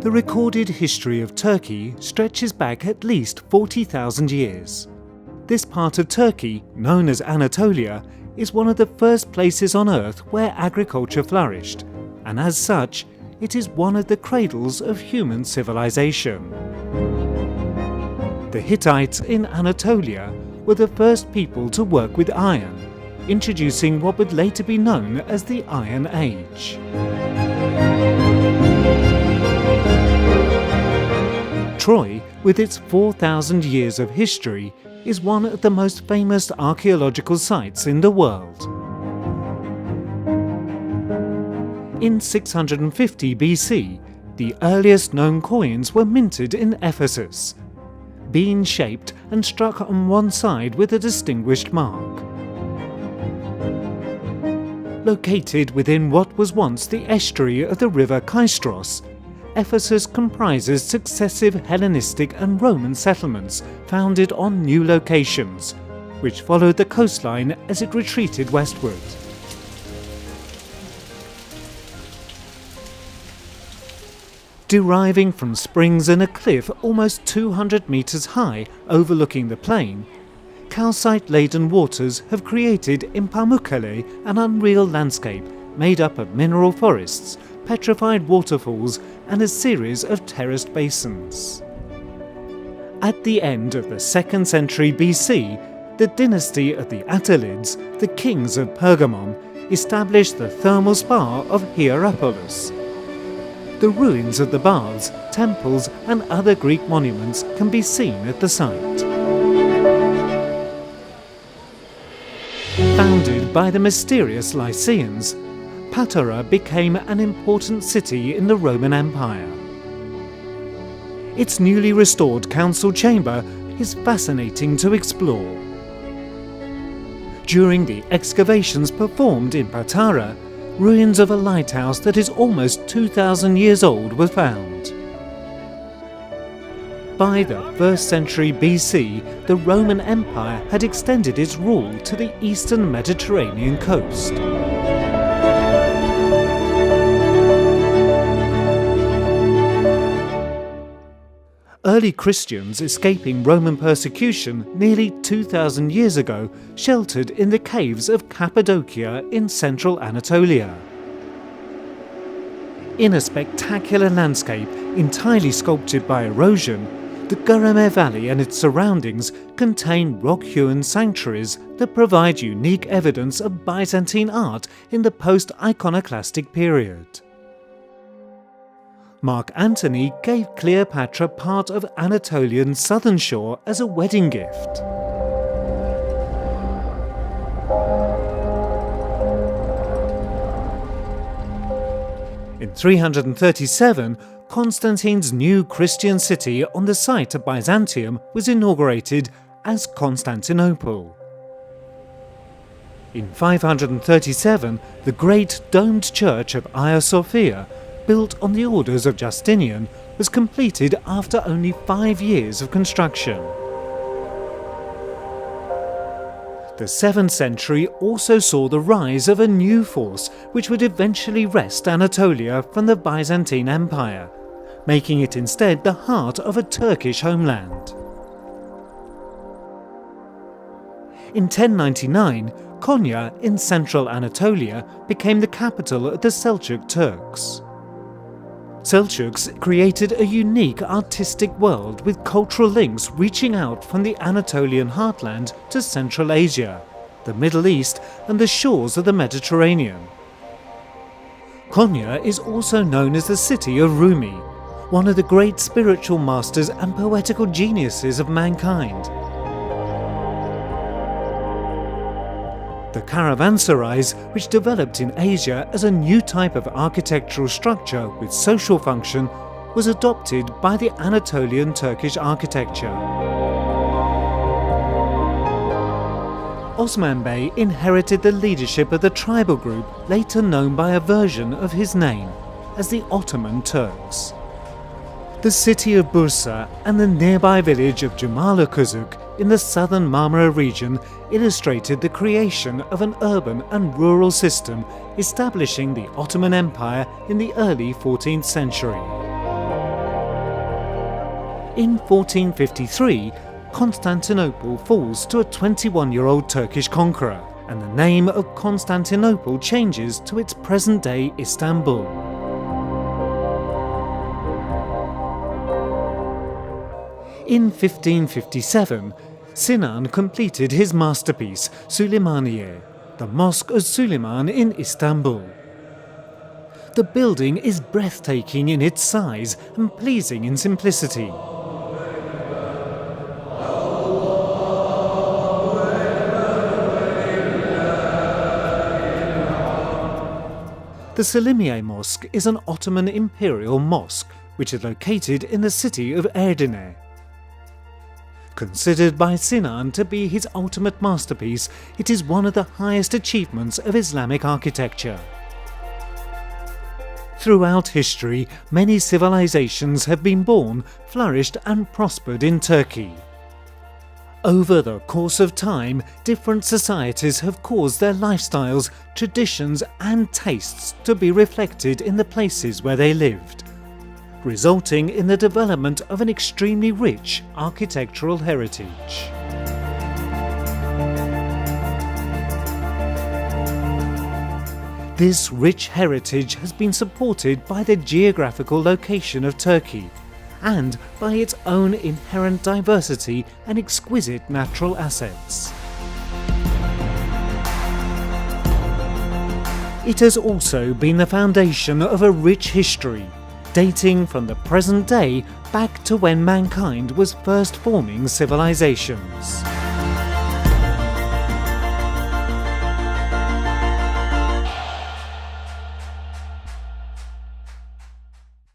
The recorded history of Turkey stretches back at least 40,000 years. This part of Turkey, known as Anatolia, is one of the first places on Earth where agriculture flourished, and as such, it is one of the cradles of human civilization. The Hittites in Anatolia were the first people to work with iron, introducing what would later be known as the Iron Age. Troy, with its 4,000 years of history, is one of the most famous archaeological sites in the world. In 650 BC, the earliest known coins were minted in Ephesus, bean-shaped and struck on one side with a distinguished mark. Located within what was once the estuary of the river Kystros, Ephesus comprises successive Hellenistic and Roman settlements founded on new locations, which followed the coastline as it retreated westward. Deriving from springs in a cliff almost 200 meters high overlooking the plain, calcite-laden waters have created in Pamukkale an unreal landscape made up of mineral forests, petrified waterfalls and a series of terraced basins. At the end of the 2nd century BC, the dynasty of the Attalids, the kings of Pergamon, established the thermal spa of Hierapolis. The ruins of the baths, temples and other Greek monuments can be seen at the site. Founded by the mysterious Lycians, Patara became an important city in the Roman Empire. Its newly restored council chamber is fascinating to explore. During the excavations performed in Patara, ruins of a lighthouse that is almost 2,000 years old were found. By the 1st century BC, the Roman Empire had extended its rule to the eastern Mediterranean coast. Early Christians escaping Roman persecution nearly 2,000 years ago sheltered in the caves of Cappadocia in central Anatolia. In a spectacular landscape entirely sculpted by erosion, the Göreme Valley and its surroundings contain rock-hewn sanctuaries that provide unique evidence of Byzantine art in the post-iconoclastic period. Mark Antony gave Cleopatra part of Anatolian southern shore as a wedding gift. In 337, Constantine's new Christian city on the site of Byzantium was inaugurated as Constantinople. In 537, the great domed church of Hagia Sophia, built on the orders of Justinian, was completed after only 5 years of construction. The 7th century also saw the rise of a new force which would eventually wrest Anatolia from the Byzantine Empire, making it instead the heart of a Turkish homeland. In 1099, Konya in central Anatolia became the capital of the Seljuk Turks. Seljuks created a unique artistic world with cultural links reaching out from the Anatolian heartland to Central Asia, the Middle East and the shores of the Mediterranean. Konya is also known as the city of Rumi, one of the great spiritual masters and poetical geniuses of mankind. The caravanserais, which developed in Asia as a new type of architectural structure with social function, was adopted by the Anatolian Turkish architecture. Osman Bey inherited the leadership of the tribal group, later known by a version of his name as the Ottoman Turks. The city of Bursa and the nearby village of Cumali in the southern Marmara region illustrated the creation of an urban and rural system establishing the Ottoman Empire in the early 14th century. In 1453, Constantinople falls to a 21-year-old Turkish conqueror, and the name of Constantinople changes to its present-day Istanbul. In 1557, Sinan completed his masterpiece, Süleymaniye, the Mosque of Suleiman in Istanbul. The building is breathtaking in its size and pleasing in simplicity. The Selimiye Mosque is an Ottoman imperial mosque which is located in the city of Edirne. Considered by Sinan to be his ultimate masterpiece, it is one of the highest achievements of Islamic architecture. Throughout history, many civilizations have been born, flourished and prospered in Turkey. Over the course of time, different societies have caused their lifestyles, traditions and tastes to be reflected in the places where they lived, resulting in the development of an extremely rich architectural heritage. This rich heritage has been supported by the geographical location of Turkey and by its own inherent diversity and exquisite natural assets. It has also been the foundation of a rich history, dating from the present day back to when mankind was first forming civilizations.